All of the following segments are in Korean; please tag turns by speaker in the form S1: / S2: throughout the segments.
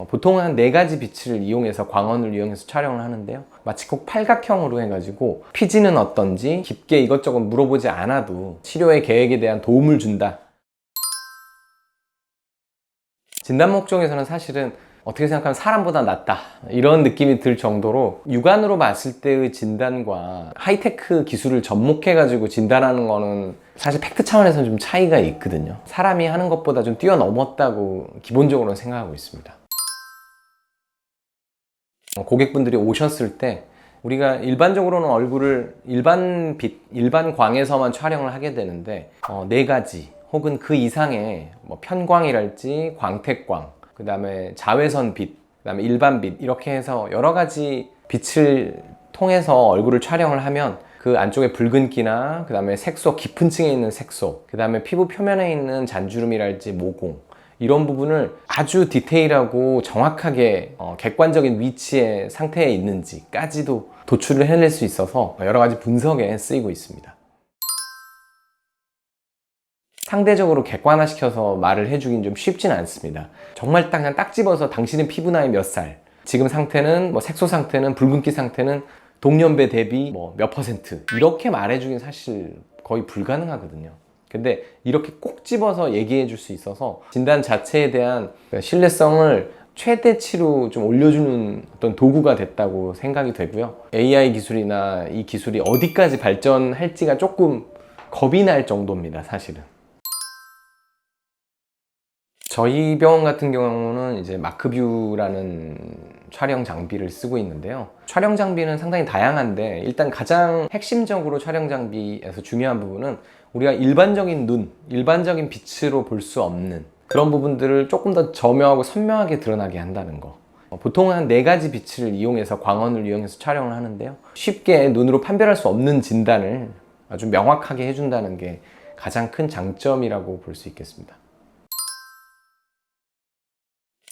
S1: 보통 한 4가지 빛을 이용해서 광원을 이용해서 촬영을 하는데요. 마치 꼭 팔각형으로 해가지고 피지는 어떤지 깊게 이것저것 물어보지 않아도 치료의 계획에 대한 도움을 준다. 진단 목적에서는 사실은 어떻게 생각하면 사람보다 낫다 이런 느낌이 들 정도로 육안으로 봤을 때의 진단과 하이테크 기술을 접목해 가지고 진단하는 거는 사실 팩트 차원에서는 좀 차이가 있거든요. 사람이 하는 것보다 좀 뛰어넘었다고 기본적으로 생각하고 있습니다. 고객분들이 오셨을 때 우리가 일반적으로는 얼굴을 일반 빛, 일반 광에서만 촬영을 하게 되는데 4가지 혹은 그 이상의 뭐 편광이랄지 광택광, 그 다음에 자외선 빛, 그 다음에 일반 빛 이렇게 해서 여러 가지 빛을 통해서 얼굴을 촬영을 하면 그 안쪽에 붉은기나 그 다음에 색소, 깊은 층에 있는 색소, 그 다음에 피부 표면에 있는 잔주름이랄지 모공 이런 부분을 아주 디테일하고 정확하게 객관적인 위치의 상태에 있는지까지도 도출을 해낼 수 있어서 여러 가지 분석에 쓰이고 있습니다. 상대적으로 객관화시켜서 말을 해주긴 좀 쉽진 않습니다. 정말 그냥 딱 집어서 당신의 피부 나이 몇 살, 지금 상태는 뭐 색소 상태는 붉은기 상태는 동년배 대비 뭐 몇 퍼센트 이렇게 말해주긴 사실 거의 불가능하거든요. 근데 이렇게 꼭 집어서 얘기해 줄 수 있어서 진단 자체에 대한 신뢰성을 최대치로 좀 올려주는 어떤 도구가 됐다고 생각이 되고요. AI 기술이나 이 기술이 어디까지 발전할지가 조금 겁이 날 정도입니다, 사실은. 저희 병원 같은 경우는 이제 마크뷰라는 촬영 장비를 쓰고 있는데요. 촬영 장비는 상당히 다양한데 일단 가장 핵심적으로 촬영 장비에서 중요한 부분은 우리가 일반적인 눈, 일반적인 빛으로 볼 수 없는 그런 부분들을 조금 더 저명하고 선명하게 드러나게 한다는 거. 보통 한 4가지 빛을 이용해서 광원을 이용해서 촬영을 하는데요. 쉽게 눈으로 판별할 수 없는 진단을 아주 명확하게 해준다는 게 가장 큰 장점이라고 볼 수 있겠습니다.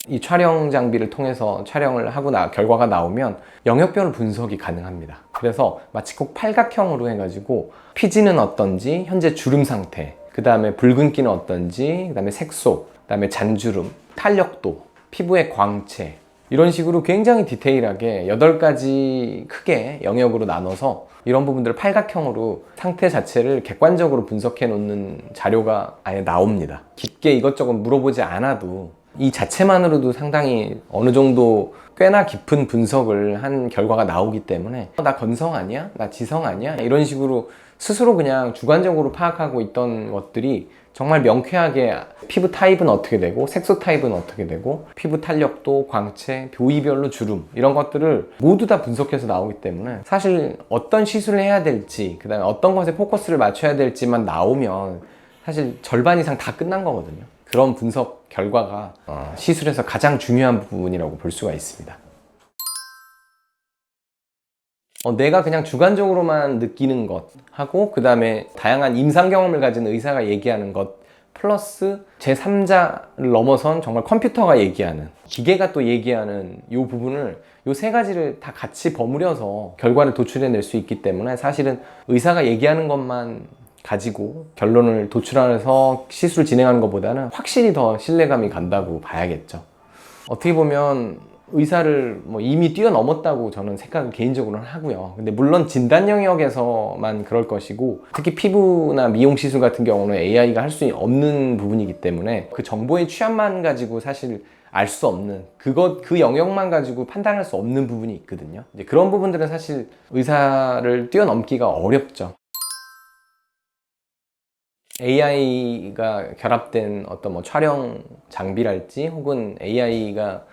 S1: 이 촬영 장비를 통해서 촬영을 하고 결과가 나오면 영역별 분석이 가능합니다. 그래서 마치 꼭 팔각형으로 해가지고 피지는 어떤지, 현재 주름 상태, 그 다음에 붉은기는 어떤지, 그 다음에 색소, 그 다음에 잔주름, 탄력도, 피부의 광채 이런 식으로 굉장히 디테일하게 8가지 크게 영역으로 나눠서 이런 부분들을 팔각형으로 상태 자체를 객관적으로 분석해 놓는 자료가 아예 나옵니다. 깊게 이것저것 물어보지 않아도 이 자체만으로도 상당히 어느 정도 꽤나 깊은 분석을 한 결과가 나오기 때문에 나 건성 아니야? 나 지성 아니야? 이런 식으로 스스로 그냥 주관적으로 파악하고 있던 것들이 정말 명쾌하게 피부 타입은 어떻게 되고 색소 타입은 어떻게 되고 피부 탄력도, 광채, 부위별로 주름 이런 것들을 모두 다 분석해서 나오기 때문에 사실 어떤 시술을 해야 될지 그 다음에 어떤 것에 포커스를 맞춰야 될지만 나오면 사실 절반 이상 다 끝난 거거든요. 그런 분석 결과가 시술에서 가장 중요한 부분이라고 볼 수가 있습니다. 내가 그냥 주관적으로만 느끼는 것 하고 그 다음에 다양한 임상 경험을 가진 의사가 얘기하는 것 플러스 제3자를 넘어선 정말 컴퓨터가 얘기하는 기계가 또 얘기하는 이 부분을 이 3가지를 다 같이 버무려서 결과를 도출해낼 수 있기 때문에 사실은 의사가 얘기하는 것만 가지고 결론을 도출해서 시술을 진행하는 것보다는 확실히 더 신뢰감이 간다고 봐야겠죠. 어떻게 보면 의사를 이미 뛰어넘었다고 저는 생각을 개인적으로는 하고요. 근데 물론 진단 영역에서만 그럴 것이고 특히 피부나 미용 시술 같은 경우는 AI가 할 수 없는 부분이기 때문에 그 정보의 취합만 가지고 사실 알 수 없는 그 영역만 가지고 판단할 수 없는 부분이 있거든요. 이제 그런 부분들은 사실 의사를 뛰어넘기가 어렵죠. AI가 결합된 어떤 촬영 장비랄지 혹은 AI가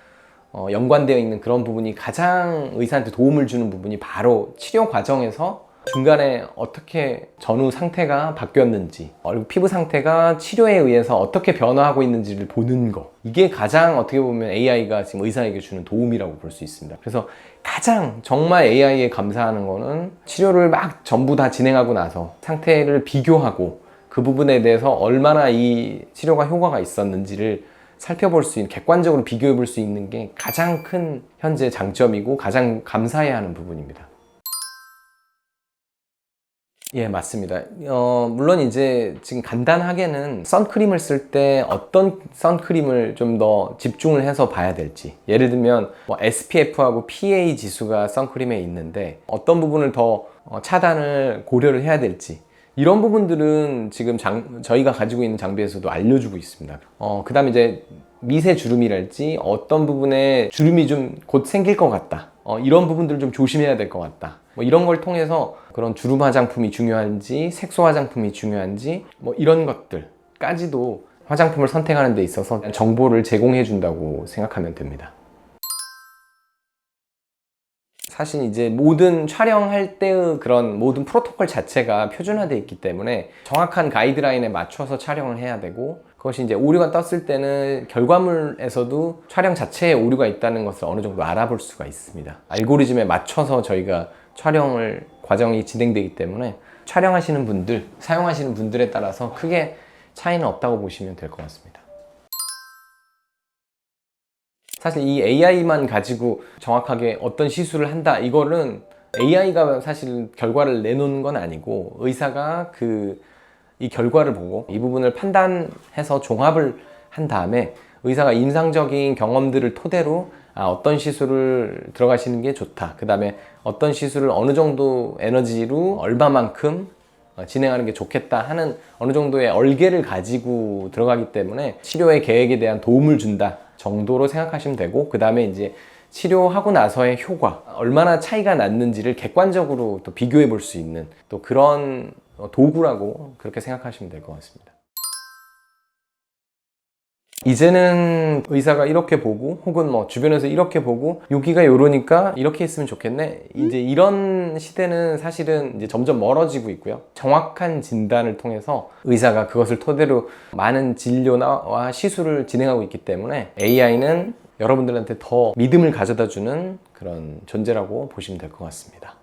S1: 연관되어 있는 그런 부분이 가장 의사한테 도움을 주는 부분이 바로 치료 과정에서 중간에 어떻게 전후 상태가 바뀌었는지 얼굴 피부 상태가 치료에 의해서 어떻게 변화하고 있는지를 보는 거 이게 가장 어떻게 보면 AI가 지금 의사에게 주는 도움이라고 볼 수 있습니다. 그래서 가장 정말 AI에 감사하는 거는 치료를 막 전부 다 진행하고 나서 상태를 비교하고 그 부분에 대해서 얼마나 이 치료가 효과가 있었는지를 살펴볼 수 있는, 객관적으로 비교해 볼 수 있는 게 가장 큰 현재 장점이고 가장 감사해야 하는 부분입니다. 예, 맞습니다. 물론 이제 지금 간단하게는 선크림을 쓸 때 어떤 선크림을 좀 더 집중을 해서 봐야 될지, 예를 들면 뭐 SPF하고 PA 지수가 선크림에 있는데 어떤 부분을 더 차단을 고려를 해야 될지, 이런 부분들은 지금 저희가 가지고 있는 장비에서도 알려주고 있습니다. 그 다음에 이제 미세 주름이랄지 어떤 부분에 주름이 좀 곧 생길 것 같다, 이런 부분들을 좀 조심해야 될 것 같다, 뭐 이런 걸 통해서 그런 주름 화장품이 중요한지 색소 화장품이 중요한지 뭐 이런 것들까지도 화장품을 선택하는 데 있어서 정보를 제공해 준다고 생각하면 됩니다. 사실 이제 모든 촬영할 때의 그런 모든 프로토콜 자체가 표준화되어 있기 때문에 정확한 가이드라인에 맞춰서 촬영을 해야 되고, 그것이 이제 오류가 떴을 때는 결과물에서도 촬영 자체에 오류가 있다는 것을 어느 정도 알아볼 수가 있습니다. 알고리즘에 맞춰서 저희가 촬영을 과정이 진행되기 때문에 촬영하시는 분들, 사용하시는 분들에 따라서 크게 차이는 없다고 보시면 될 것 같습니다. 사실 이 AI만 가지고 정확하게 어떤 시술을 한다, 이거는 AI가 사실 결과를 내놓는 건 아니고 의사가 이 결과를 보고 이 부분을 판단해서 종합을 한 다음에 의사가 임상적인 경험들을 토대로 어떤 시술을 들어가시는 게 좋다, 그 다음에 어떤 시술을 어느 정도 에너지로 얼마만큼 진행하는 게 좋겠다 하는 어느 정도의 얼개를 가지고 들어가기 때문에 치료의 계획에 대한 도움을 준다 정도로 생각하시면 되고, 그 다음에 이제 치료하고 나서의 효과, 얼마나 차이가 났는지를 객관적으로 또 비교해 볼 수 있는 또 그런 도구라고 그렇게 생각하시면 될 것 같습니다. 이제는 의사가 이렇게 보고 혹은 뭐 주변에서 이렇게 보고 여기가 이러니까 이렇게 했으면 좋겠네, 이제 이런 시대는 사실은 이제 점점 멀어지고 있고요. 정확한 진단을 통해서 의사가 그것을 토대로 많은 진료와 시술을 진행하고 있기 때문에 AI는 여러분들한테 더 믿음을 가져다 주는 그런 존재라고 보시면 될 것 같습니다.